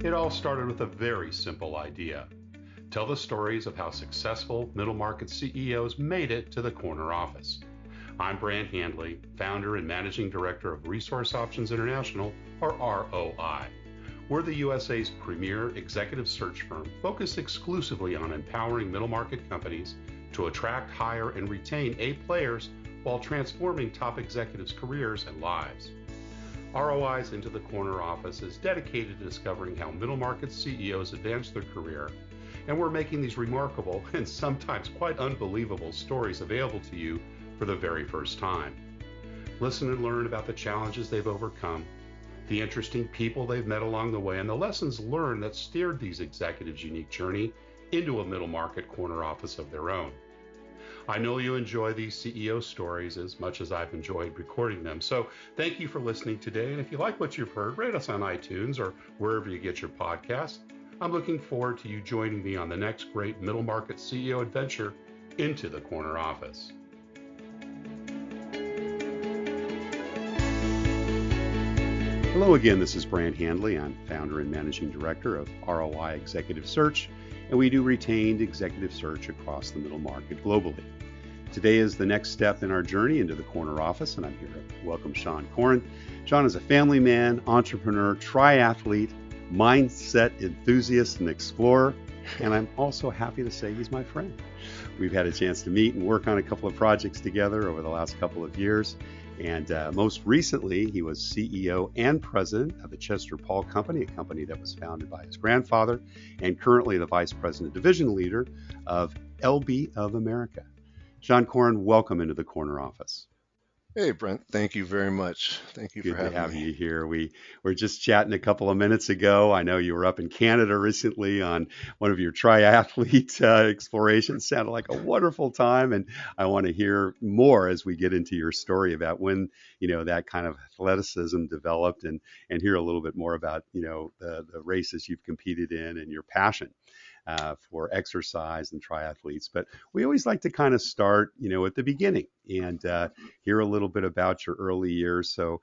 It all started with a very simple idea. Tell the stories of how successful middle market CEOs made it to the corner office. I'm Brand Handley, founder and managing director of Resource Options International, or ROI. We're the USA's premier executive search firm focused exclusively on empowering middle market companies to attract, hire, and retain A players while transforming top executives' careers and lives. ROI's Into the Corner office is dedicated to discovering how middle market CEOs advance their career, and we're making these remarkable and sometimes quite unbelievable stories available to you for the very first time. Listen and learn about the challenges they've overcome, the interesting people they've met along the way, and the lessons learned that steered these executives' unique journey into a middle market corner office of their own. I know you enjoy these CEO stories as much as I've enjoyed recording them. So thank you for listening today. And if you like what you've heard, rate us on iTunes or wherever you get your podcasts. I'm looking forward to you joining me on the next great middle market CEO adventure into the corner office. Hello again, this is Brand Handley. I'm founder and managing director of ROI Executive Search, and we do retained executive search across the middle market globally. Today is the next step in our journey into the corner office, and I'm here to welcome Sean Caughron. Sean is a family man, entrepreneur, triathlete, mindset enthusiast, and explorer, and I'm also happy to say he's my friend. We've had a chance to meet and work on a couple of projects together over the last couple of years, and most recently, he was CEO and president of the Chester Paul Company, a company that was founded by his grandfather, and currently the vice president division leader of Elbi of America. Sean Caughron, welcome into the corner office. Hey, Brent. Thank you very much. Thank you for having me. Good to have you here. We were just chatting a couple of minutes ago. I know you were up in Canada recently on one of your triathlete explorations. Sounded like a wonderful time, and I want to hear more as we get into your story about when that kind of athleticism developed, and hear a little bit more about the races you've competed in and your passion for exercise and triathletes. But we always like to kind of start, at the beginning and hear a little bit about your early years. So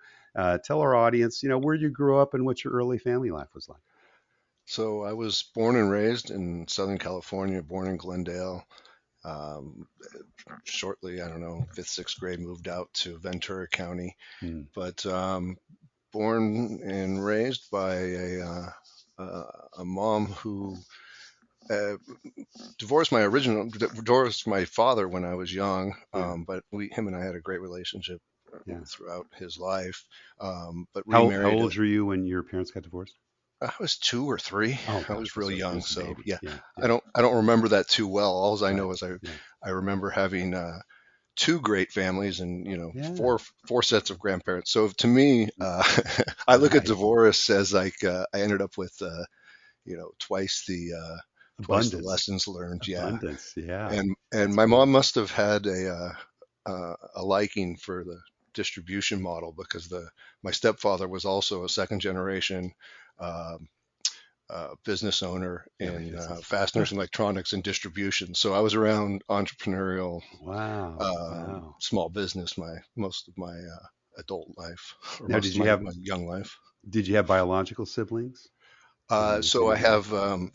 tell our audience, where you grew up and what your early family life was like. So I was born and raised in Southern California, born in Glendale. Shortly, I don't know, fifth, sixth grade, moved out to Ventura County. But born and raised by a mom who divorced my father when I was young, but him and I had a great relationship throughout his life. But remarried. How old were you when your parents got divorced? I was 2 or 3. Oh, I was real young, so yeah. Yeah. I don't remember that too well. All I know is I remember having 2 great families and four sets of grandparents. So to me, I look at divorce as like I ended up with twice the lessons learned. Abundance, yeah. And That's my cool. mom must have had a liking for the distribution model because my stepfather was also a second generation business owner in fasteners and electronics and distribution. So I was around entrepreneurial, small business most of my adult life, or Now, most of my young life. Did you have biological siblings? So I have a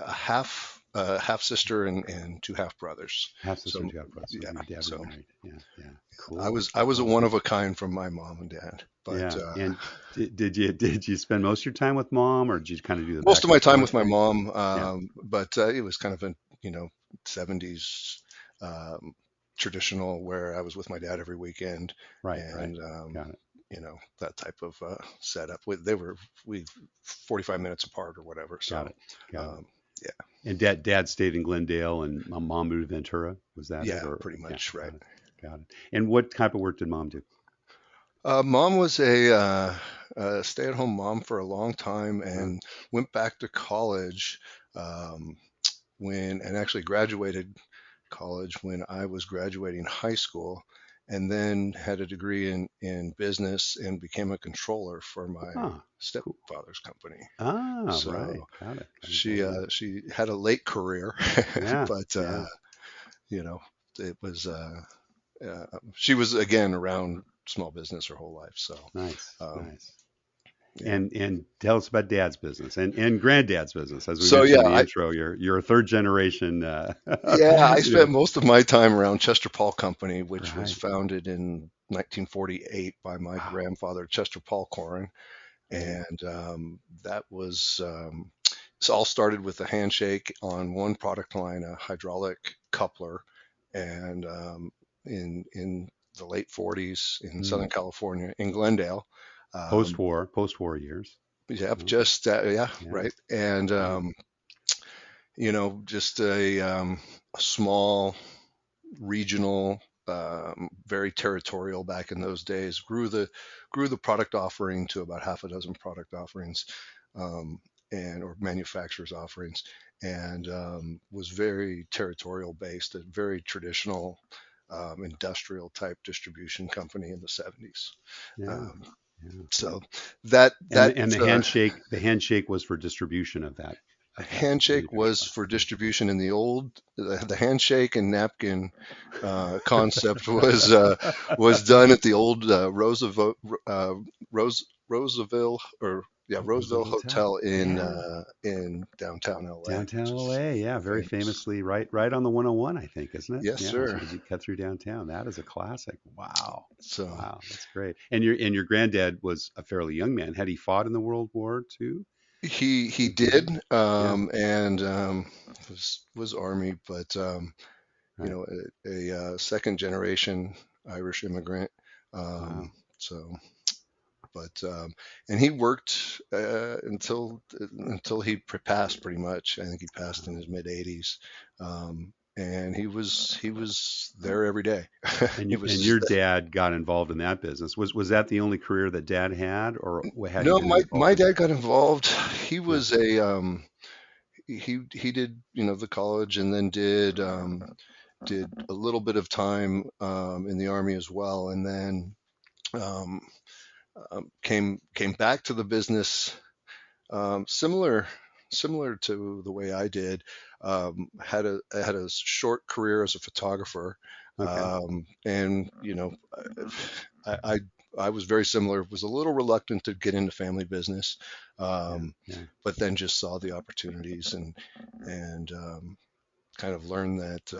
half sister and 2 half brothers. Half sister and 2 half brothers. Yeah. Your dad So remarried. Yeah. Cool. I was a one of a kind from my mom and dad. But And did you spend most of your time with mom, or did you kind of do the most of my time with my thing? mom? But it was kind of a 70s traditional where I was with my dad every weekend. Right. Got it. That type of setup. We 45 minutes apart or whatever. So Got it. yeah. And dad stayed in Glendale, and mom moved to Ventura. Was that Yeah, it? Or, pretty much, right. Got it. And what type of work did mom do? Mom was a stay-at-home mom for a long time and went back to college and actually graduated college when I was graduating high school, and then had a degree in business and became a controller for my stepfather's company. So Right. Got it. she had a late career, but it was she was again around small business her whole life. So Nice. Yeah. And tell us about Dad's business and Granddad's business. As we So mentioned yeah, in the intro, you're a third generation. I You know, spent most of my time around Chester Paul Company, which was right. founded in 1948 by my Wow. grandfather, Chester Paul Caughron. Yeah. And that was it all started with a handshake on one product line, a hydraulic coupler, and in the late 40s in Mm. Southern California, in Glendale. Um, Post-war years. yep, Yeah. just yeah, Yeah. right. And Yeah. just a small regional, very territorial back in those days. Grew the product offering to about half a dozen product offerings, um, and or manufacturers offerings, and was very territorial based, a very traditional industrial type distribution company in the 70s. Yeah. Um, Yeah. so that And that the, and the handshake was for distribution of that handshake was manufacturer. for Yeah. distribution in the handshake and napkin concept was done at the old Roosevelt or yeah Roosevelt Roseville Hotel. Hotel Yeah. in downtown LA, Downtown which is LA. Yeah. Very famous. famously right on the 101, I think, isn't it? Yes, Yeah. sir. As you cut through downtown. That is a classic. Wow. So Wow. That's great. And your granddad was a fairly young man. Had he fought in the World War II? he Was he? did, Yeah. and was Army, but Right. a second generation Irish immigrant. Wow. Um, so but and he worked until he passed pretty much. I think he passed in Wow. his mid 80s, and he was there every day. And He you, was and just your dad got involved in that business. Was that the only career that Dad had, or had he no, been my involved in? dad got involved. He Yeah. was he did the college and then did a little bit of time in the Army as well, and then um, came back to the business. Similar to the way I did. Had a short career as a photographer, Okay. and I, I I was very similar. Was a little reluctant to get into family business, Yeah. um, Yeah. but then just saw the opportunities and kind of learned that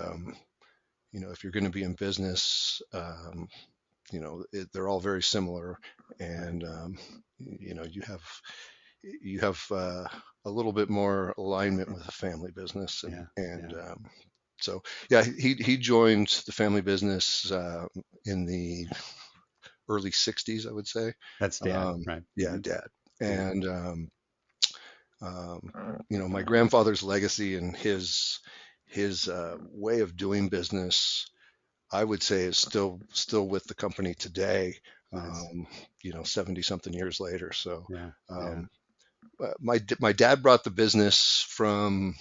if you're going to be in business, they're all very similar, Right. and you have a little bit more alignment with a family business, and Yeah. and Yeah. so yeah, he joined the family business in the early 60s, I would say. That's Dad, right? Yeah, Hmm. dad. Yeah. And my grandfather's legacy and his way of doing business, I would say, is still with the company today. Nice. 70 something years later. So Yeah. Yeah. um, my dad brought the business from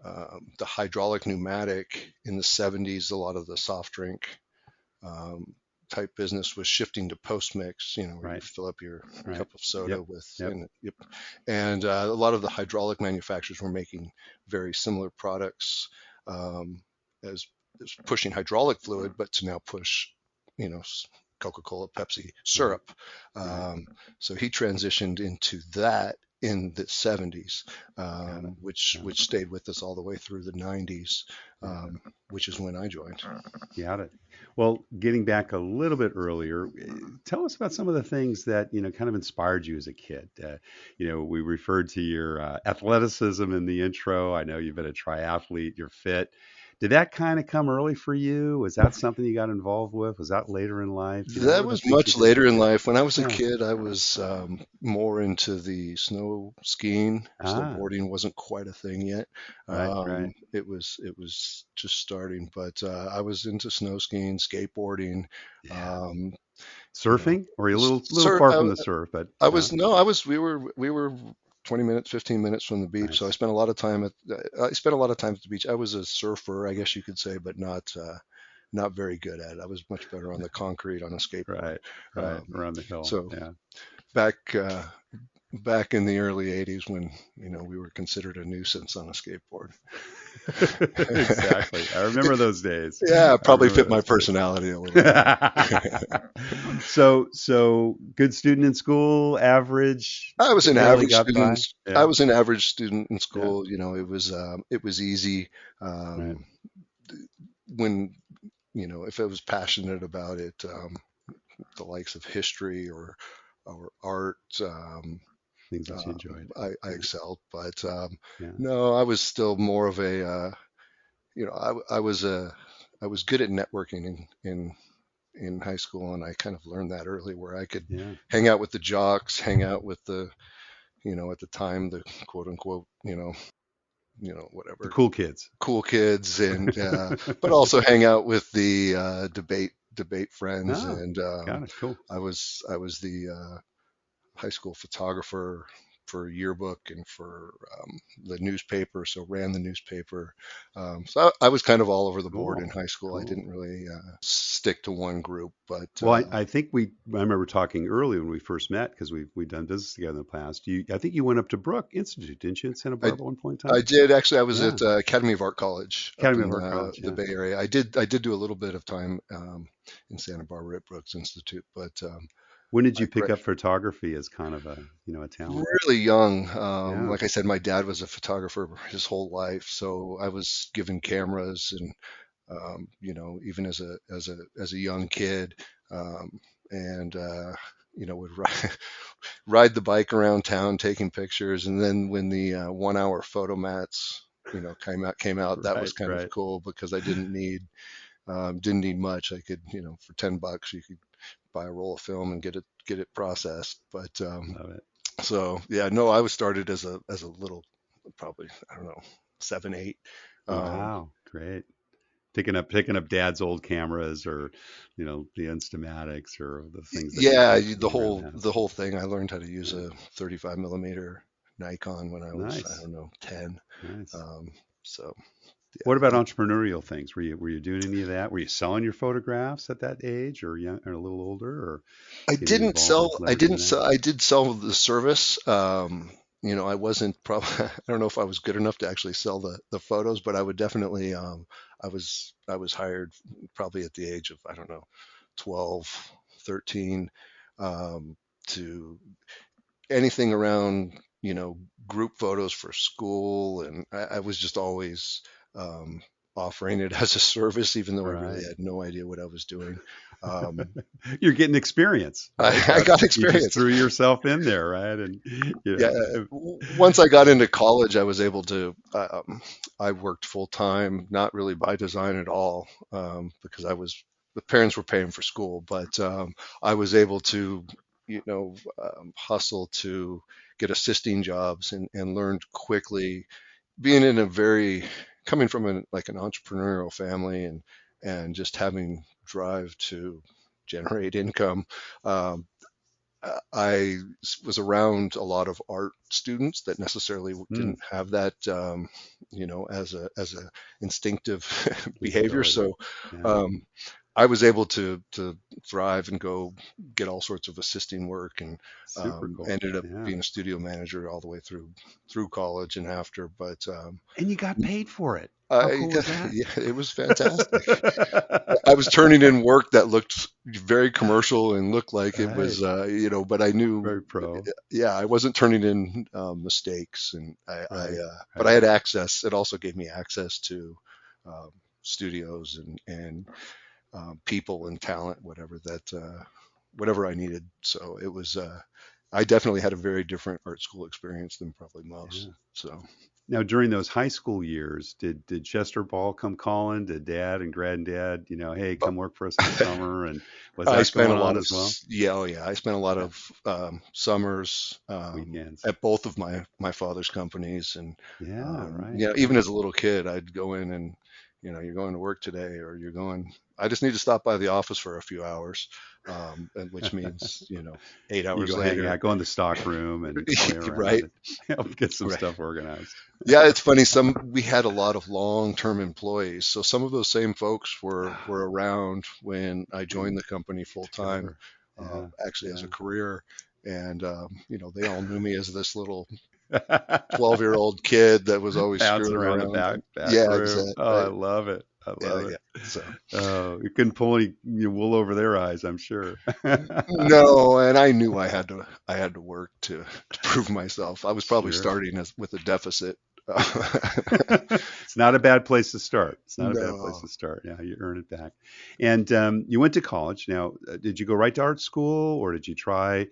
the hydraulic pneumatic in the 70s. A lot of the soft drink um, type business was shifting to post mix, where you Right. fill up your Right. cup of soda Yep. with, Yep. and yep. And a lot of the hydraulic manufacturers were making very similar products, um, as, as pushing hydraulic fluid, but to now push, you know, Coca-Cola, Pepsi Right. syrup. Right. Um, so he transitioned into that in the 70s, Got it. which Got it. stayed with us all the way through the 90s, Yeah. which is when I joined. Got it. Well, getting back a little bit earlier, tell us about some of the things that kind of inspired you as a kid. We referred to your athleticism in the intro. I know you've been a triathlete. You're fit. Did that kind of come early for you? Was that something you got involved with? Was that later in life? What That were the was things you much did as a later in kid? life. When I was a Yeah. kid, I was more into the snow skiing. Ah. Snowboarding wasn't quite a thing yet. Right. Right. It was just starting, but I was into snow skiing, skateboarding. Yeah. Um, you know, Surfing? Or are you a little sir, far from the surf? But I no. was no, I was. We were 20 minutes, 15 minutes from the beach. So I Nice. spent a lot of time I spent a lot of time at the beach. I was a surfer, I guess you could say, but not very good at it. I was much better on the concrete on a skateboard. Right. Right. Um, Around the hill. so Yeah. back back in the early 80s when, we were considered a nuisance on a skateboard. Exactly. I remember those days. Yeah, I probably remember fit my those days. personality a little bit. So good student in school, average, I was an barely average got student. by. I Yeah, was an average student in yeah, school. It was easy. right. Um, when, if I was passionate about it, the likes of history or art, Things that you uh, enjoyed. I Yeah, excelled. But yeah, no, I was still more of a, I was good at networking in high school, and I kind of learned that early, where I could yeah. hang out with the jocks, hang out with the, at the time, the quote unquote, The whatever, cool kids. cool kids, and but also hang out with the debate friends. Oh, And got it. Cool. I was the high school photographer for yearbook and for the newspaper, so ran the newspaper. So I was kind of all over the board in Cool. high school. I Cool. didn't really stick to one group, but Well, I think I remember talking early when we first met because we've done business together in the past. I think you went up to Brook Institute, didn't you, in Santa I Barbara one point in I time? did actually. I was Yeah. at Academy of Art College up Academy in of Art College. the Yeah. Bay Area. I did do a little bit of time in Santa Barbara at Brooks Institute, but When did I you pick up photography as kind of a talent? really young. Yeah. Like I said, my dad was a photographer his whole life, so I was given cameras, and even as a young kid, um, and would ride the bike around town taking pictures. And then when the 1 hour photo mats, came out, that was Right. kind of Right. cool, because I didn't need much. I could, for $10 you could buy a roll of film and get it processed. But Love it. so yeah, no, I was started as a little, probably, I don't know, 7, 8. Um, Wow. Great. Picking up dad's old cameras or, the Instamatics or the things that yeah, the went around the whole house. the whole thing. I learned how to use Yeah. a 35 millimeter Nikon when I was, I Nice. don't know, 10. Nice. Um, so What yeah, about entrepreneurial things? Were you doing any of that? Were you selling your photographs at that age or young or a little older or I getting didn't involved sell. with I leveraging didn't that? sell. I did sell the service. I wasn't probably. I don't know if I was good enough to actually sell the photos, but I would definitely. I was hired probably at the age of, I don't know, 12, 13, to anything around, group photos for school, and I was just always um, offering it as a service, even though I really Right. had no idea what I was doing. Um, You're getting experience, right? I got You just experience. threw yourself in there, right? And Yeah, if- once I got into college, I was able to. I worked full time, not really by design at all, because the parents were paying for school, but I was able to, hustle to get assisting jobs, and learned quickly, being in a very coming from an entrepreneurial family, and just having drive to generate income. Um, I was around a lot of art students that necessarily hmm, didn't have that, as a instinctive behavior. capability. So Yeah. um, I was able to thrive and go get all sorts of assisting work, and Super cool. ended up Yeah. being a studio manager all the way through college and after. But And you got paid for it. How I, cool was that? yeah, it was fantastic. I was turning in work that looked very commercial and looked like it Right. was, but I knew, Very pro. yeah, I wasn't turning in mistakes, and Right. but I Right. had access. It also gave me access to um, studios and people and talent, whatever I needed. So it was, I definitely had a very different art school experience than probably most. Yeah. So. Now, during those high school years, did Chester Ball come calling? Did Dad and Granddad, hey, come work for us in the summer? And was I that spent a going lot on of as well? yeah, oh yeah, I spent a lot Yeah, of summers weekends. at both of my father's companies, and Yeah, right, even right. as a little kid, I'd go in and, you're going to work today, or you're going. I just need to stop by the office for a few hours, and which means, 8 You hours go hang later. out, go in the stock room and play around Right, and help get some right. stuff organized. Yeah, it's funny. We had a lot of long-term employees, so some of those same folks were around when I joined And the company full took time, over. Yeah, actually as yeah. a career. and they all knew me as this little 12-year-old kid that was always Bouncing screwing around the around. back Yeah, room. exactly. Oh, I love it. I Yeah, love it. yeah. So Oh, you couldn't pull any wool over their eyes, I'm sure. no, and I knew I had to work to prove myself. I was probably Sure. starting with a deficit. It's not a bad place to start. It's not a bad place No, to start. Yeah, you earn it back. And you went to college. Now, did you go right to art school, or did you try,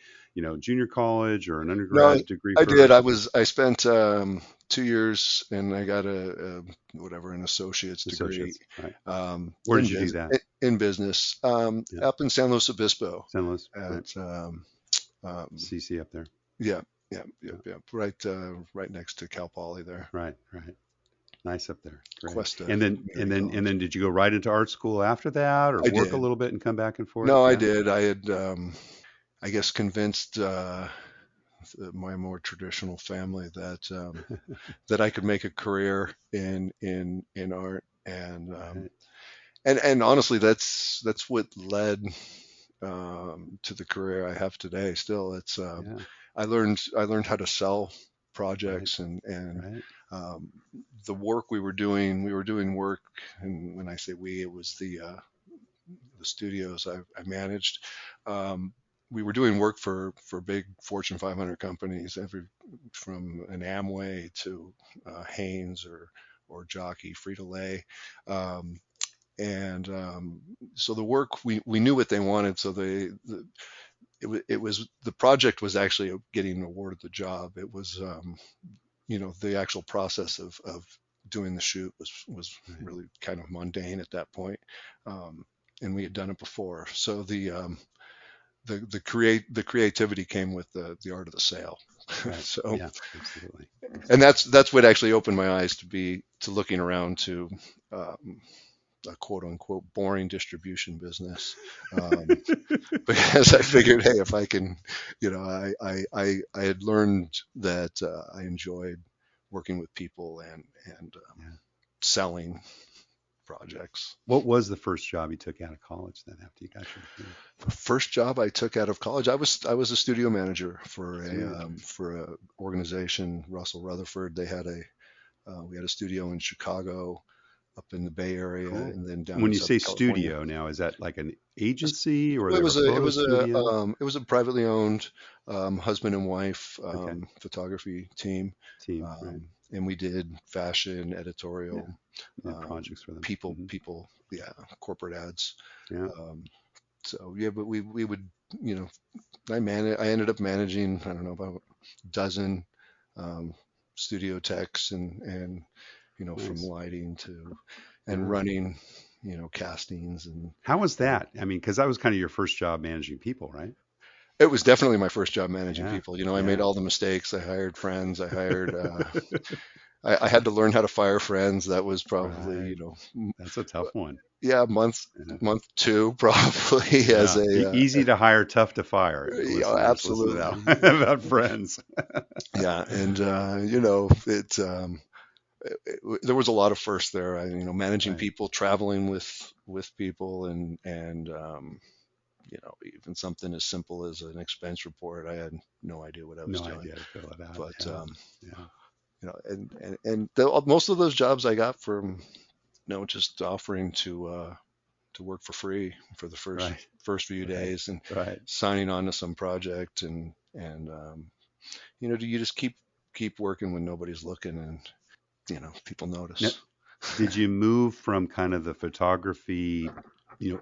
junior college or an no, undergrad degree I did. first? I spent 2 years and I got an associate's degree, Associates, right? Where in did you do that? business, Yeah, up in San Luis Obispo San Luis, right? at um, CC up there. yeah, yeah, yeah, Yeah, yeah, right next to Cal Poly there, right, right. Nice up there. Great. Cuesta And then Community College. did you go right into art school after that, or I work a did. little bit and come back and forth? No, I Yeah. did. I had, I guess, convinced my more traditional family that I could make a career in art, Right. and honestly, that's what led to the career I have today. Still, it's Yeah. I learned how to sell Right. projects, and Right. um, the work we were doing work, and when I say we, it was the studios I managed. Um, we were doing work for big Fortune 500 companies, every from an Amway to Hanes or Jockey, Frito Lay. Um, and so the work we knew what they wanted, so it was the project was actually getting awarded the job. It was the actual process of doing the shoot was Right. really kind of mundane at that point, and we had done it before. So the creativity came with the art of the sale. Right. So, Yeah. Absolutely. and Absolutely. that's what actually opened my eyes to looking around to um, a quote unquote boring distribution business, because I figured, hey, if I can, I had learned that I enjoyed working with people and Yeah. selling projects. What was the first job you took out of college then after you got your degree? The first job I took out of college, I was a studio manager for Studio manager. a organization, Russell Rutherford. We had a studio in Chicago, up in the Bay Area, Cool. and then down When in you say Southern California. studio now, is that like an agency or It they're a was a photo studio? it was a privately owned husband and wife Okay. photography team, Team, right. and we did fashion, Yeah. editorial, You had projects for them. yeah, corporate ads. Yeah. Um, so yeah, but we would, you know, I ended up managing, I don't know, about a dozen um, studio techs, and from Nice. lighting to and Yeah. running, castings. And How was that? I mean, because that was kind of your first job managing people, right? it was definitely my first job managing Yeah. people. I made Yeah. all the mistakes. I hired friends. I had to learn how to fire friends. That was probably, Right. That's a tough one. yeah, Yeah. month two probably as Yeah. a, Easy to hire, tough to fire. Listeners, listen to absolutely. that about friends. Yeah. And, there was a lot of firsts there. Managing Right. people, traveling with people, and even something as simple as an expense report. I had no idea what I was No doing, idea to fill it out. but Yeah. Yeah. most of those jobs I got from, just offering to work for free for the Right. first few Right. days, and Right. signing on to some project, and you just keep working when nobody's looking, and people Now, notice. did you move from kind of the photography,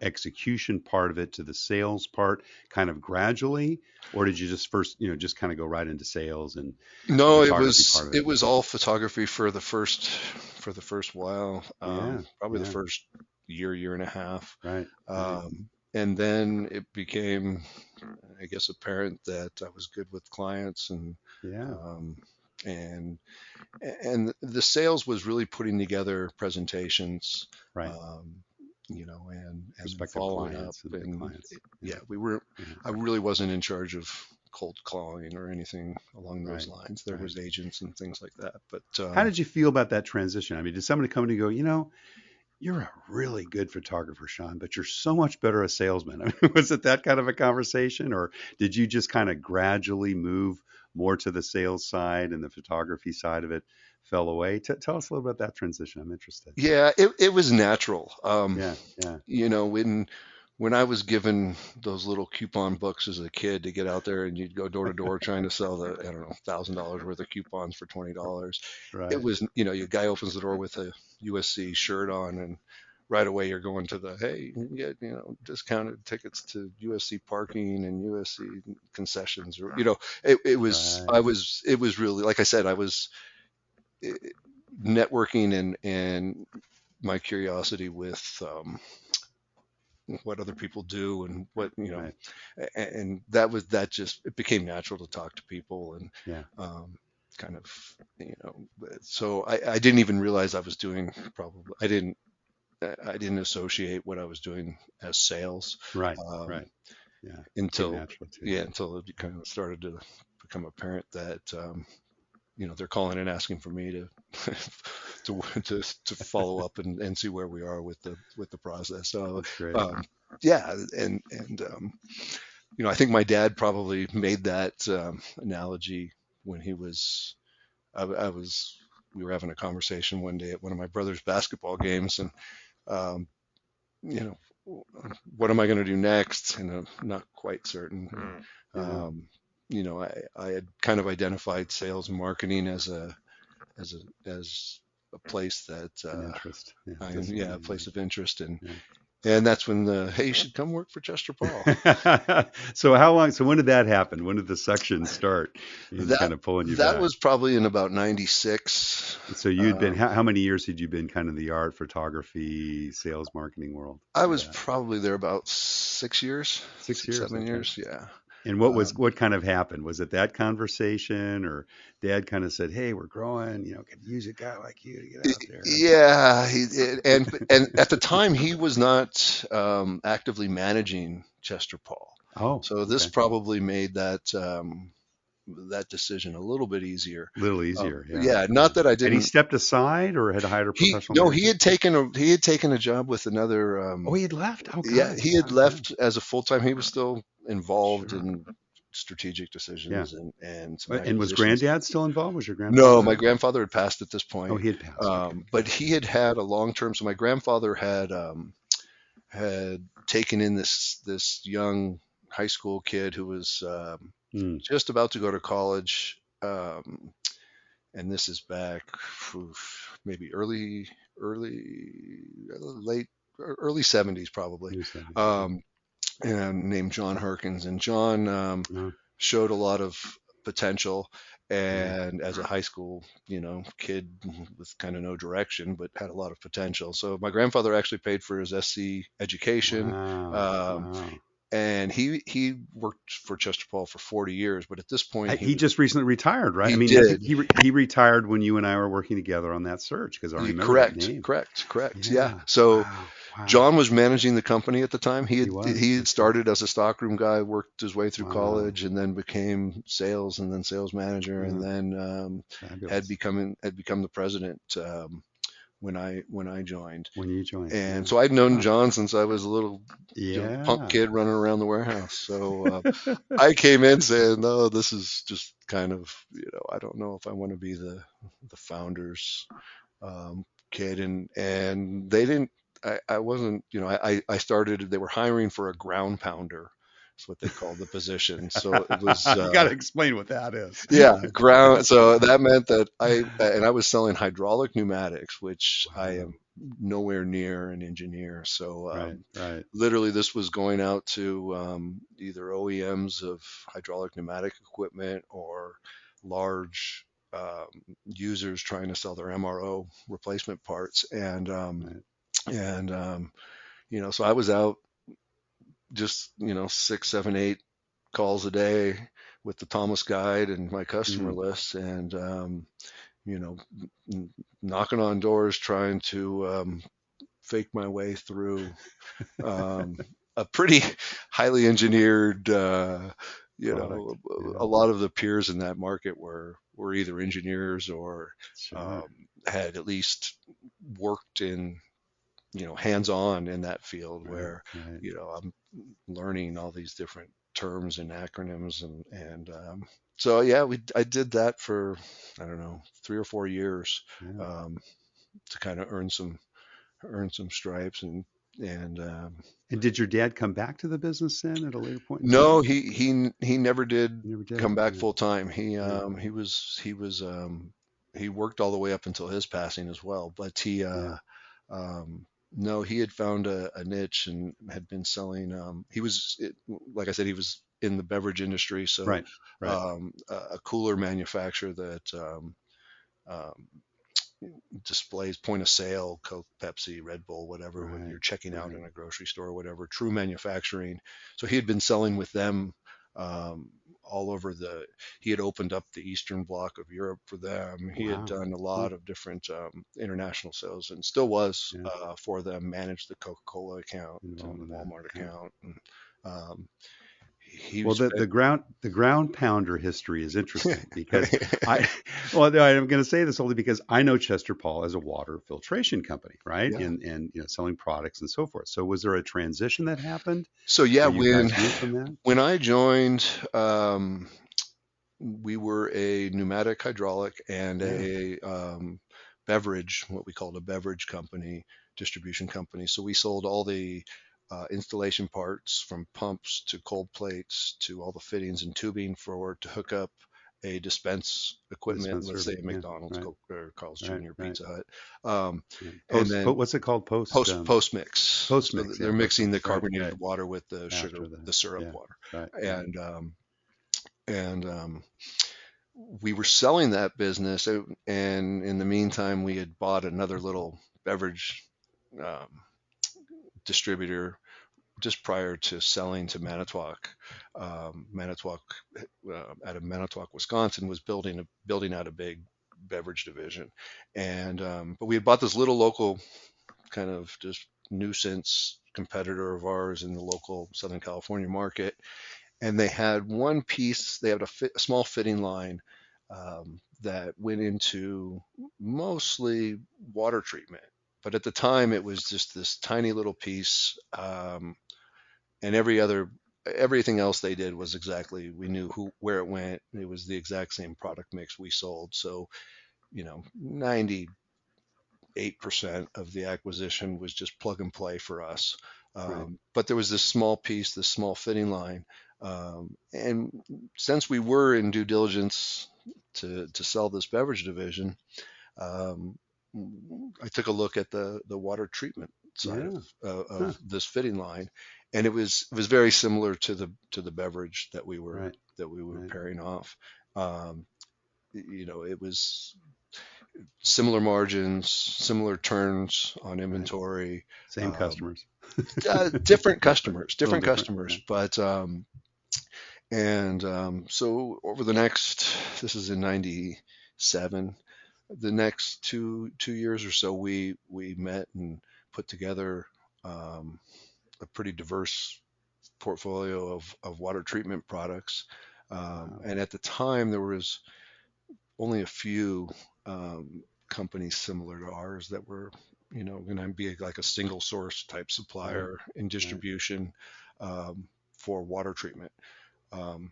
execution part of it to the sales part kind of gradually, or did you just first, just kind of go right into sales and the No, photography part of it it? was all photography for the first while, Yeah. probably the Yeah. first year and a half, Right. Right. and then it became, I guess, apparent that I was good with clients, Yeah. um, and the sales was really putting together presentations, Right. um, and then Prospective following up, clients and big and clients. Yeah. yeah, we were Yeah. I really wasn't in charge of cold calling or anything along those Right. lines. There Right. was agents and things like that, but How did you feel about that transition? I mean, did somebody come to you and go, you're a really good photographer, Sean, but you're so much better a salesman. I mean, was it that kind of a conversation, or did you just kind of gradually move more to the sales side and the photography side of it fell away? Tell us a little about that transition. I'm interested. Yeah, it was natural. Yeah, yeah, When I was given those little coupon books as a kid to get out there and you'd go door to door trying to sell the, I don't know, $1,000 worth of coupons for $20. It right. was, your guy opens the door with a USC shirt on, and right away you're going to the, hey, you get, discounted tickets to USC parking and USC concessions, or, Right. it was really, like I said, I was eh, networking and my curiosity with, what other people do and what, Right. and that just, it became natural to talk to people, and Yeah. kind of, so I didn't even realize I was doing, probably I didn't associate what I was doing as sales, Right. um, Right. Yeah. Came until naturally to you. yeah, until it kind of started to become apparent that, they're calling and asking for me to to follow up and see where we are with the process. So, That's great. um, yeah, and I think my dad probably made that, analogy when he was, I was, we were having a conversation one day at one of my brother's basketball games, and, um, you know, what am I going to do next? And I'm not quite certain. Yeah. Um, I had kind of identified sales and marketing as a place that, An interest. Yeah. yeah, a Discipline. place of interest, and Yeah. and that's when the, hey, you should come work for Chester Paul. So how long? So when did that happen? When did the section start? In That kind of pulling you that back. was probably in about '96. So you'd been Um, how many years had you been kind of the art, photography, sales, marketing world I for was that? probably there about 6 years, 6 years. 7 years. Okay. Yeah. And Um, what kind of happened? Was it that conversation, or Dad kind of said, "Hey, we're growing. Could use a guy like you to get out there." yeah, and at the time he was not, actively managing Chester Paul, Oh, so this okay. probably made that decision a little bit easier. A little easier. Yeah, Yeah, yeah. not that I Had he didn't. stepped aside, or had hired a He professional No, he manager? had taken a job with another. Oh, he had left. Oh, Yeah, good. he had Yeah, yeah. left as a full time. He was still involved Sure. in strategic Yeah. decisions and some And was acquisitions. Granddad still involved? Was your No, grandfather my there? grandfather had passed at this Oh, point, he had passed. Okay. but Got it. he had a long term. So my grandfather had taken in this young high school kid who was, Mm, just about to go to college, and this is back, maybe late early '70s probably, new 70s. Okay. um, and named John Herkins, and John, Oh, showed a lot of potential. yeah. And as a high school, kid with kind of no direction, but had a lot of potential. So my grandfather actually paid for his SC education. Wow. Um, Wow. and he worked for Chester Paul for 40 years, but at this point He just recently retired, right? I he mean, did. he retired when you and I were working together on that search, because I remember that Correct, name. correct, correct. Yeah. Yeah. So Wow. Wow. John was managing the company at the time. He He had was. he had Okay. started as a stockroom guy, worked his way through Wow. college, and then became sales, and then sales manager, and Yeah. then, Fabulous. had become the president, when I joined. When you joined. And Yeah. so I'd known Wow. John since I was a little, punk Yeah. kid running around the warehouse. So, I came in saying, "No, this is just kind of, I don't know if I want to be the founders, kid," and they didn't. I wasn't. I started. They were hiring for a ground pounder. That's what they called the position. So it was, You got to explain what that is. yeah, ground. So that meant that I was selling hydraulic pneumatics, which I Wow. am nowhere near an engineer. So, Right. Right. literally, this was going out to, either OEMs of hydraulic pneumatic equipment or large, users trying to sell their MRO replacement parts. Right. And so I was out just, 6, 7, 8 calls a day with the Thomas Guide and my customer Mm. list, and, you know, knocking on doors, trying to, fake my way through, um, a pretty highly engineered, Product. a Yeah. lot of the peers in that market were either engineers or, Sure. had at least worked in hands-on in that field Right. where, Right. I'm learning all these different terms and acronyms so yeah, I did that for, I don't know, 3 or 4 years, Yeah. to kind of earn some stripes and And did your dad come back to the business then at a later point in no, time? he never did You never did. come back Yeah. full time. He Yeah. he worked all the way up until his passing as well, but Yeah. no, he had found a niche and had been selling. Like I said, he was in the beverage industry, so Right. Right. a cooler manufacturer that um, displays point of sale, Coke, Pepsi, Red Bull, whatever, when Right. you're checking out Right. in a grocery store or whatever, true manufacturing. So he had been selling with them um, all over he had opened up the Eastern bloc of Europe for them. He had Wow. done a Huh. lot of different international sales and still was Yeah. for them, managed the Coca-Cola account Involved and the with that. Walmart Yeah. account. And um, he Well, was, the ground pounder history is interesting because I well, no, I'm going to say this only because I know Chester Paul as a water filtration company, right? yeah. And selling products and so forth. So was there a transition that happened So yeah, where you guys moved from that? when I joined, we were a pneumatic hydraulic and Yeah. a beverage, what we called a beverage company, distribution company. So we sold all the installation parts, from pumps to cold plates to all the fittings and tubing to hook up a dispense equipment, let's Dispenser. say a Yeah. McDonald's, Right. Coke, or Carl's Right. Jr., Right. Pizza Hut, um, Yeah. and then What's it called? post mix. Post So mix. Yeah. they're Post mixing the mix. Right. carbonated Right. water with the sugar, After the. the syrup Yeah. water, Right. Right. and we were selling that business, and in the meantime, we had bought another little beverage um, distributor just prior to selling to Manitowoc. Manitowoc, out of Manitowoc, Wisconsin, was building out a big beverage division, and but we had bought this little local kind of just nuisance competitor of ours in the local Southern California market, and they had one piece. They had a small fitting line that went into mostly water treatment, but at the time it was just this tiny little piece, and everything else they did was exactly, we knew where it went. It was the exact same product mix we sold. So 98% of the acquisition was just plug and play for us. Right. But there was this small piece, this small fitting line. And since we were in due diligence to sell this beverage division, um, I took a look at the water treatment side Yeah. of Huh. this fitting line, and it was very similar to the beverage that we were Right. Right. pairing off. It was similar margins, similar turns on Right. inventory, Same um, customers. different customers, A little different. Yeah. but and so over the next, this is in '97, the next two years or so, we met and put together a pretty diverse portfolio of water treatment products. Wow. And at the time, there was only a few companies similar to ours that were, going to be like a single source type Right. supplier in Right. distribution for water treatment. Um,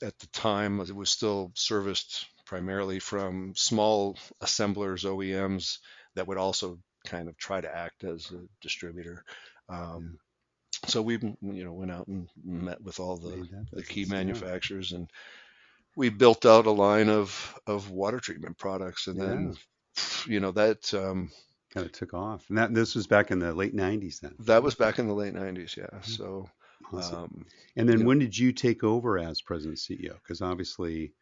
at the time, it was still serviced primarily from small assemblers, OEMs, that would also kind of try to act as a distributor. Yeah. Um, so we, went out and met with all the, Made that the key business. Yeah. manufacturers, and we built out a line of water treatment products. And Yeah. then, that Kind of took off. And this was back in the late 90s then. that was back in the late '90s. Yeah. Yeah. So, Awesome. um, And then you when did you take over as president CEO? Because obviously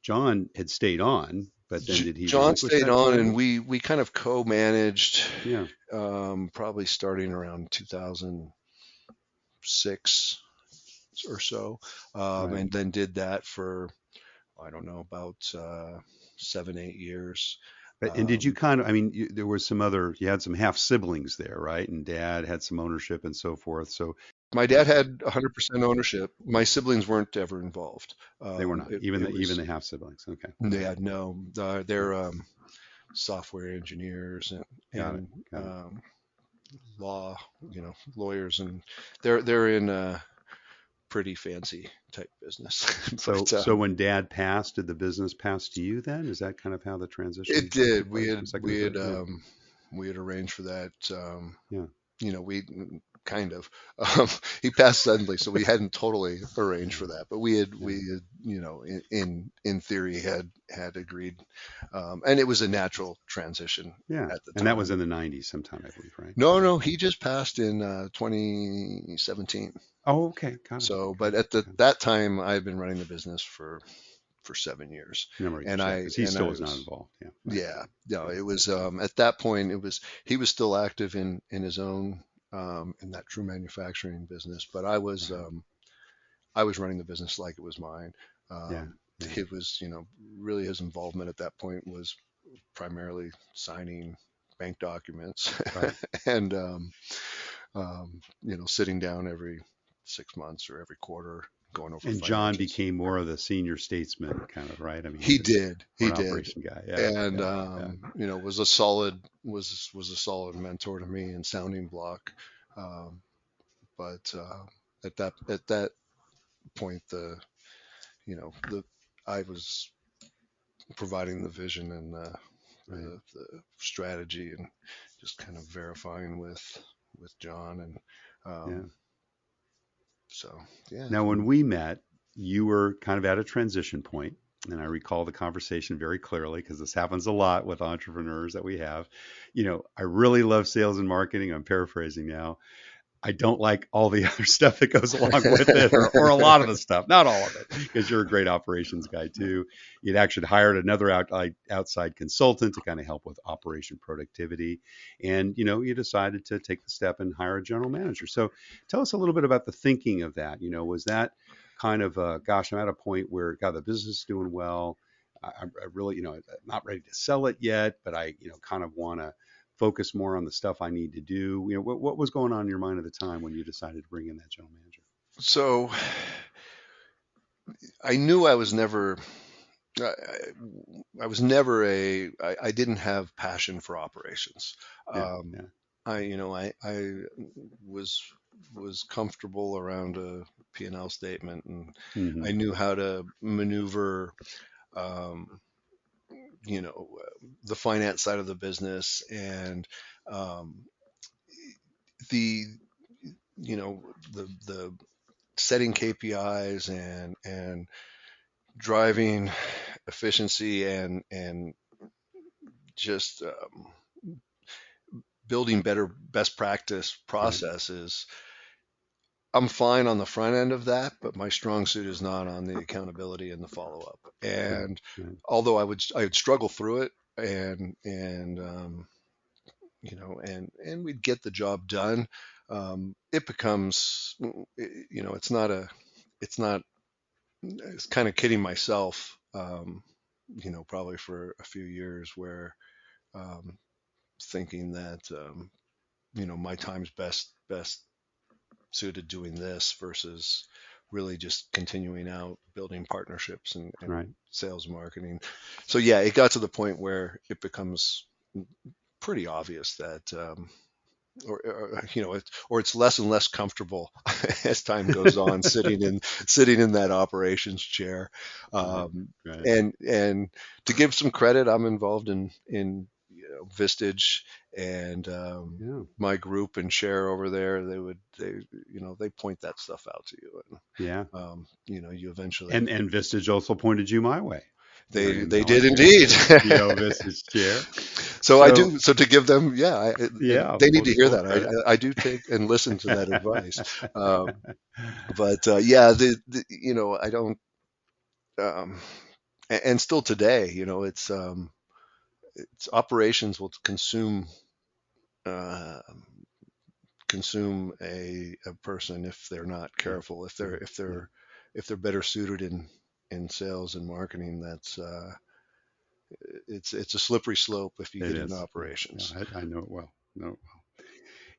John had stayed on, but then did he John relinquish stayed that on, and title? we kind of co-managed, Yeah. probably starting around 2006 or so, Right. and then did that for, I don't know, about 7, 8 years. And did you Um, kind of, I mean, there was you had some half siblings there, right? And dad had some ownership and so forth. So my dad had 100% ownership. My siblings weren't ever involved. they were not, It, even it even was the half siblings. Okay. They All right. had no. Yeah. They're software engineers, and Got it. and Got it. um, law, lawyers, and they're in a pretty fancy type business. So, But so when Dad passed, did the business pass to you then? Is that kind of how the it transition did. took place from second to third? Yeah, We had arranged for that. yeah, We kind of. He passed suddenly, so we hadn't totally arranged for that, but yeah, we had, in theory had agreed, and it was a natural transition yeah. at the And that was time. in the '90s sometime, I believe, right? No, no, he just passed in 2017. Oh, okay, got it, So, got but it. at Okay. that time, I had been running the business for 7 years, Number and years, yeah, because he I still was not was, involved. Yeah, right. yeah, no, Yeah, it was at that point, he was still active in his own, in that true manufacturing business, but right. I was running the business like it was mine. Yeah, Um, yeah, it was, really his involvement at that point was primarily signing bank documents right. and, sitting down every 6 months or every quarter, going over And John financials. became more of the senior statesman kind of, right? I mean, he He was did, more he an did, operation guy. Yeah, and yeah, yeah, was a solid mentor to me and sounding block. Um, but at that point, the I was providing the vision and right. the strategy, and just kind of verifying with John, and Yeah. um, so yeah. Now, when we met, you were kind of at a transition point, and I recall the conversation very clearly because this happens a lot with entrepreneurs that we have. I really love sales and marketing. I'm paraphrasing now. I don't like all the other stuff that goes along with it, or a lot of the stuff, not all of it, because you're a great operations guy too. You'd actually hired another outside consultant to kind of help with operation productivity. And, you decided to take the step and hire a general manager. So tell us a little bit about the thinking of that. Was that kind of, gosh, I'm at a point where, God, the business is doing well. I really, I'm not ready to sell it yet, but I, kind of want to focus more on the stuff I need to do. What was going on in your mind at the time when you decided to bring in that general manager? So I knew I, I was never I didn't have passion for operations. Yeah, Um, yeah, I was comfortable around a P&L statement, and hmm, I knew how to maneuver, um, the finance side of the business, and um, the, the setting KPIs, and driving efficiency, and just building better best practice right, processes. I'm fine on the front end of that, but my strong suit is not on the accountability and the follow up. right, And right, although I would struggle through it, and we'd get the job done, it becomes, it's not, it's kind of kidding myself, probably for a few years, where, um, thinking that, my time's best suited doing this versus really just continuing out building partnerships, and right. sales and marketing. So yeah, it got to the point where it becomes pretty obvious that, or it's less and less comfortable as time goes on, sitting in that operations chair. Right, um, right. and to give some credit, I'm involved in Vistage, and Yeah, my group and share over there. They point that stuff out to you, and yeah. you eventually, And Vistage also pointed you my way. they I did was your indeed. CEO Vistage chair. So I So do. So to give them, yeah, yeah, they need full to hear full that. credit. I do take and listen to that advice. But yeah, I don't, um, and still today, it's operations will uh, consume a person if they're not Yeah, careful. yeah, yeah. If they're better suited in sales and marketing, that's it's a slippery slope if you It get into is. Yeah, yeah. operations. I know it well. Know it well.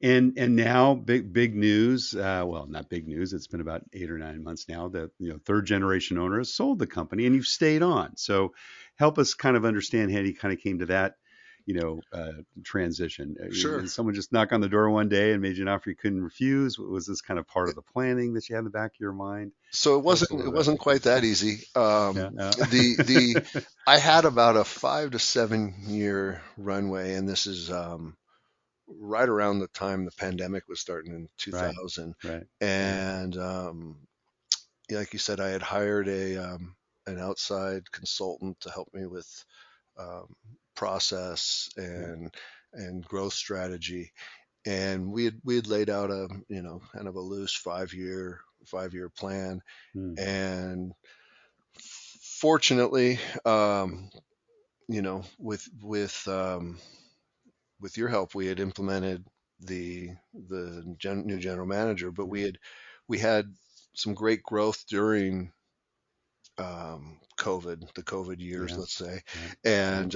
And now big news. Well, not big news. It's been about 8 or 9 months now that third generation owner has sold the company, and you've stayed on. So help us kind of understand how you kind of came to that. transition? Sure. Did someone just knock on the door one day and made you an offer you couldn't refuse? Was this kind of part of the planning that you had in the back of your mind? So it Tell us a wasn't little it bit about wasn't that. quite that easy. Yeah, The I had about a 5 to 7 year runway, and this is right around the time the pandemic was starting in right, 2000. right, yeah, And yeah, like you said, I had hired a an outside consultant to help me with um, process yeah, and growth strategy. And we had laid out a kind of a loose 5 year plan. mm, And fortunately, with your help, we had implemented the new general manager, but yeah, we had some great growth during the COVID years, yeah, let's say. yeah, yeah, And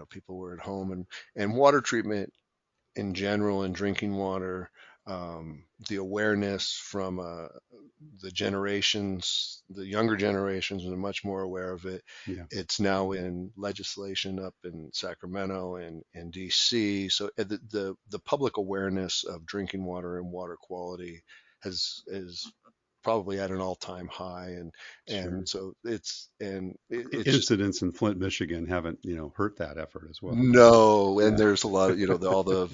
people were at home, and water treatment in general and drinking water, the awareness from the younger generations are much more aware of it. yeah, It's now in legislation up in Sacramento and DC. So the public awareness of drinking water and water quality has is probably at an all-time high, and sure. so it's just Incidents in Flint, Michigan haven't, hurt that effort as well. no. And Yeah, there's a lot of all the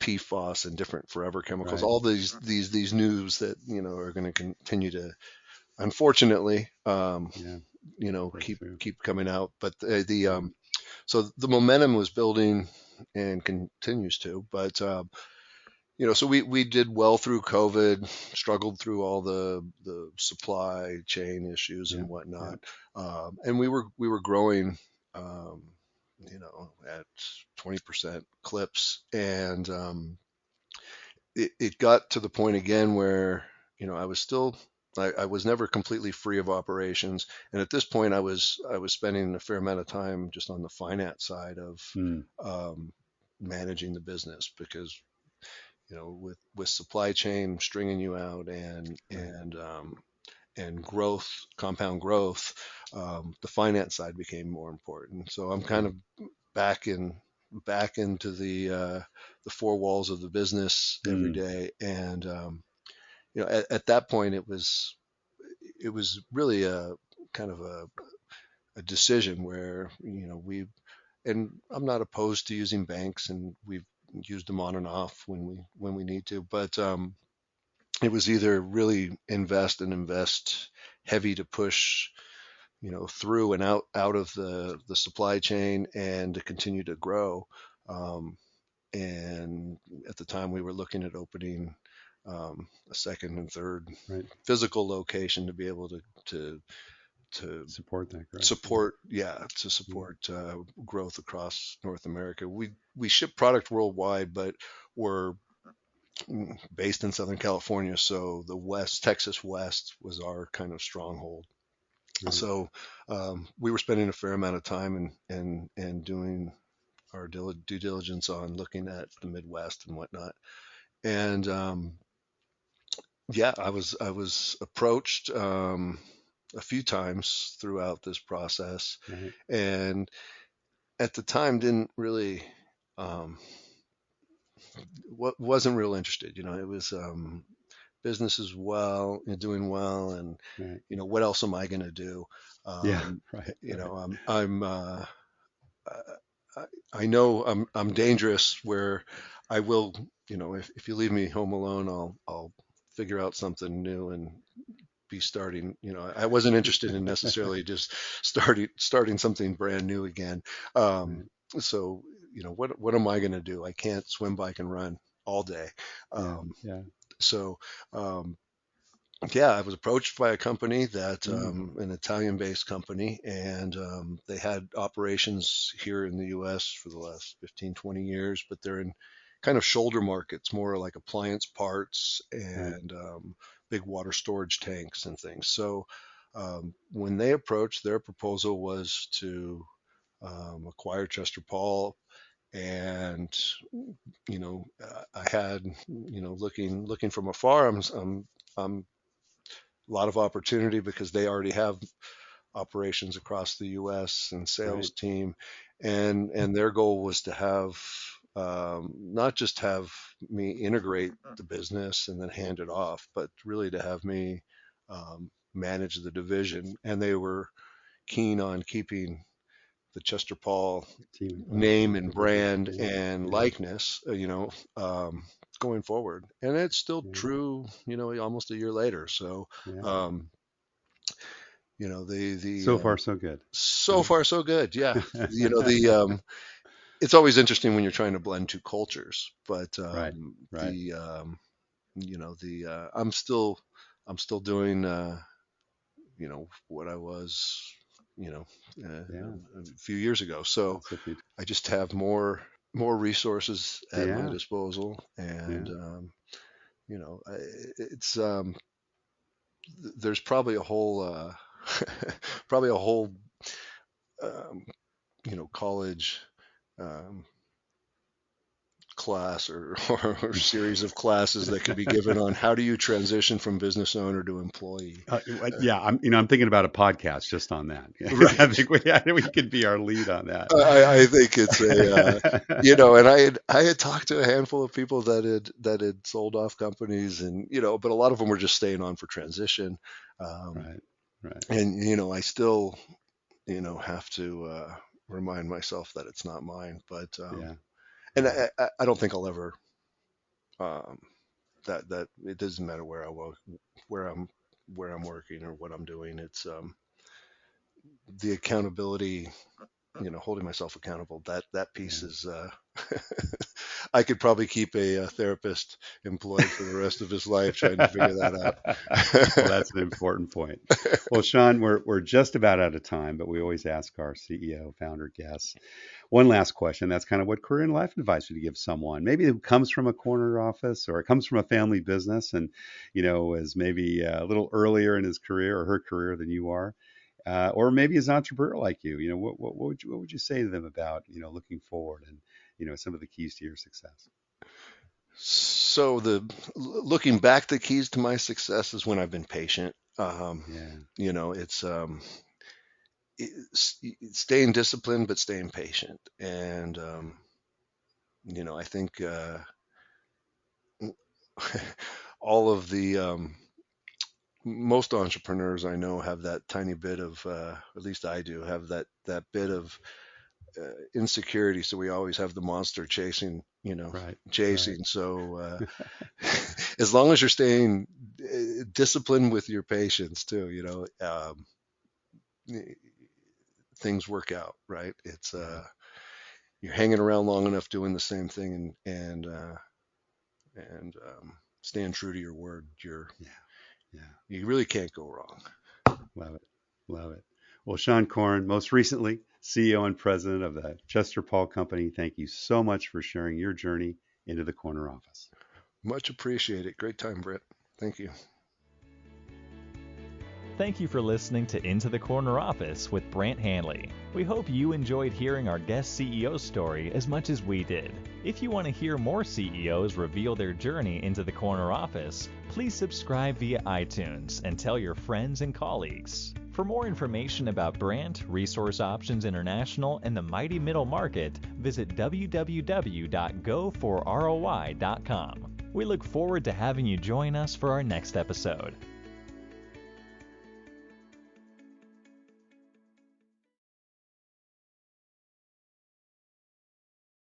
PFAS and different forever chemicals, right. all these news that are going to continue to, unfortunately, Yeah, break keep through. coming out. But the Yeah, so the momentum was building and continues to. But so we did well through COVID, struggled through all the supply chain issues yeah, and yeah, whatnot, and we were growing, um, at 20% clips. And it got to the point again where I was still I was never completely free of operations, and at this point I was spending a fair amount of time just on the finance side of mm, um, managing the business, because with supply chain stringing you out right. and growth, compound growth, the finance side became more important. So I'm kind Yeah, of back in back into the four walls of the business every mm, day. And at that point it was really a kind of a decision where and I'm not opposed to using banks, and we've used them on and off when we need to. But it was either really invest heavy to push through and out of the supply chain and to continue to grow. Um, and at the time we were looking at opening a second and third right. physical location to be able to Support that growth. Yeah, support, yeah, to yeah, support growth across North America. We ship product worldwide, but we're based in Southern California, so the Texas West was our kind of stronghold. right. So we were spending a fair amount of time and doing our due diligence on looking at the Midwest and whatnot. And yeah, I was approached a few times throughout this process, Right. and at the time didn't really um, wasn't real interested. It was business as well, doing well, and Right. what else am I going to do? Yeah. Um, Right. Right. I'm I know I'm dangerous, where I will, if you leave me home alone, I'll figure out something new and be starting. I wasn't interested in necessarily just starting something brand new again. Um, Right. so what am I going to do? I can't swim, bike, and run all day. Yeah. Um, Yeah. so um, yeah, I was approached by a company that Mm, an Italian-based company, and they had operations here in the U.S. for the last 15, 20 years, but they're in kind of shoulder markets, more like appliance parts right. and big water storage tanks and things. So when they approached, their proposal was to acquire Chester Paul. And I had, looking from afar, I'm a lot of opportunity, because they already have operations across the U.S. and sales Right. team, and their goal was to have not just have me integrate the business and then hand it off, but really to have me manage the division. And they were keen on keeping the Chester Paul Team. name and Division. brand Yeah. and Yeah. likeness, going forward. And it's still Yeah. true, almost a year later. So, Yeah. um, So far, so good. so Right. far so good. Yeah. It's always interesting when you're trying to blend two cultures, but Right. Right. I'm still doing, what I was, Yeah. a few years ago. So That's a few. I just have more resources at my Yeah. disposal, and Yeah. it's there's probably a whole probably a whole um, college um, class or series of classes that could be given on how do you transition from business owner to employee. Yeah, I'm thinking about a podcast just on that. I Right. think we could be our lead on that. I think it's and I had talked to a handful of people that had sold off companies, and but a lot of them were just staying on for transition, Right. Right. and I still have to remind myself that it's not mine, but Yeah. and Yeah. I don't think I'll ever um, that it doesn't matter where I work, where I'm where I'm working or what I'm doing. It's the accountability, holding myself accountable. That piece Yeah. is I could probably keep a therapist employed for the rest of his life trying to figure that Well, out. that's an important point. Well, Sean, we're just about out of time, but we always ask our CEO, founder guests one last question. That's kind of what career and life advice would you give someone? Maybe it comes from a corner office or it comes from a family business, and is maybe a little earlier in his career or her career than you are. Or maybe as an entrepreneur like you, what would you say to them about, looking forward and, some of the keys to your success? So looking back, the keys to my success is when I've been patient. Yeah. It's staying disciplined, but staying patient. And, I think all of the most entrepreneurs I know have that tiny bit of, at least I do, have that bit of insecurity. So we always have the monster Right. Right. chasing. So as long as you're staying disciplined with your patience too, things work out, right? It's Right. you're hanging around long enough doing the same thing and staying true to your word. Yeah. Yeah. You really can't go wrong. Love it. Love it. Well, Sean Caughron, most recently CEO and president of the Chester Paul Company, thank you so much for sharing your journey into the corner office. Much appreciated. Great time, Brett. Thank you. Thank you for listening to Into the Corner Office with Brant Hanley. We hope you enjoyed hearing our guest CEO story as much as we did. If you want to hear more CEOs reveal their journey into the corner office, please subscribe via iTunes and tell your friends and colleagues. For more information about Brant, Resource Options International, and the mighty middle market, visit www.goforroi.com. We look forward to having you join us for our next episode.